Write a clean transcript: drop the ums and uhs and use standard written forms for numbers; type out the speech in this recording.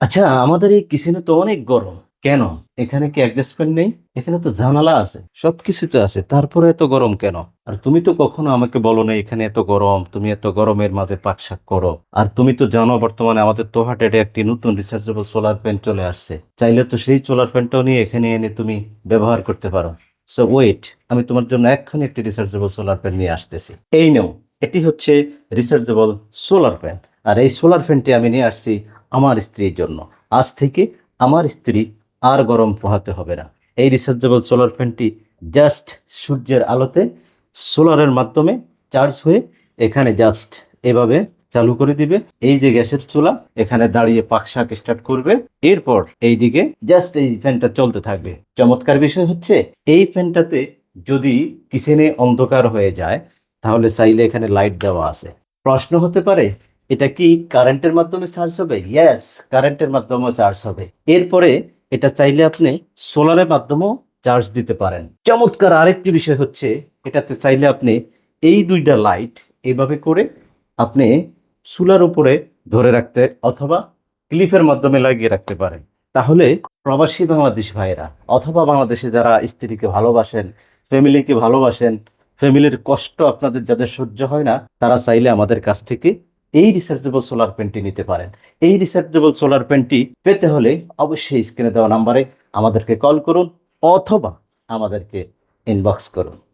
আচ্ছা, আমাদের এই কিচেনে তো অনেক গরম। কেন? এখানে কি অ্যাডজাস্টমেন্ট নেই? এখানে তো জানালা আছে, সবকিছু তো আছে, তারপরে এত গরম কেন? আর তুমি তো কখনো আমাকে বলো না এখানে এত গরম, তুমি এত গরমের মাঝে পাকশাক করো। আর তুমি তো জানো বর্তমানে আমাদের তোহাটেডে একটি নতুন রিচার্জেবল সোলার প্যান চলে আসছে। চাইলে তো সেই সোলার প্যানটাও নিয়ে এখানে এনে তুমি ব্যবহার করতে পারো। সো ওয়েট, আমি তোমার জন্য এক্ষুনি একটি রিচার্জেবল সোলার প্যান নিয়ে আসতেছি। এই নাও, এটি হচ্ছে রিচার্জেবল সোলার প্যান। আর এই সোলার প্যানটি আমি নিয়ে আসছি আমার স্ত্রীর জন্য। আজ থেকে আমার স্ত্রী আর গরম পোহাতে হবে না। এই রিচার্জেবল সোলার ফ্যানটি জাস্ট সূর্যের আলোতে সোলারের মাধ্যমে চার্জ হয়ে এখানে জাস্ট এভাবে চালু করে দিবে। এই যে গ্যাসের চুলা, এখানে দাঁড়িয়ে পাকশাক স্টার্ট করবে। এরপর এইদিকে জাস্ট এই ফ্যানটা চলতে থাকবে। চমৎকার বিষয় হচ্ছে, এই ফ্যানটাতে যদি কিচেনে অন্ধকার হয়ে যায় তাহলে চাইলে এখানে লাইট দেওয়া আছে। প্রশ্ন হতে পারে, এটা কি কারেন্টের মাধ্যমে চার্জ হবে? ইয়েস, কারেন্টের মাধ্যমেও চার্জ হবে। এরপরে এটা চাইলে আপনি সোলারের মাধ্যমেও চার্জ দিতে পারেন। চমৎকার আরেকটি বিষয় হচ্ছে, এটাতে চাইলে আপনি এই দুইটা লাইট এভাবে করে আপনি চুলার উপরে ধরে রাখতে অথবা ক্লিপের মাধ্যমে লাগিয়ে রাখতে পারেন। তাহলে প্রবাসী বাংলাদেশ ভাইয়েরা অথবা বাংলাদেশে যারা স্ত্রীকে ভালোবাসেন, ফ্যামিলিকে ভালোবাসেন, ফ্যামিলির কষ্ট আপনাদের যাদের সহ্য হয় না, তারা চাইলে আমাদের কাছ থেকে এই রিচার্জেবল সোলার প্যানটি নিতে পারেন। এই রিচার্জেবল সোলার প্যানটি পেতে হলে অবশ্যই স্ক্রিনে দেওয়া নাম্বারে আমাদেরকে কল করুন অথবা আমাদেরকে ইনবক্স করুন।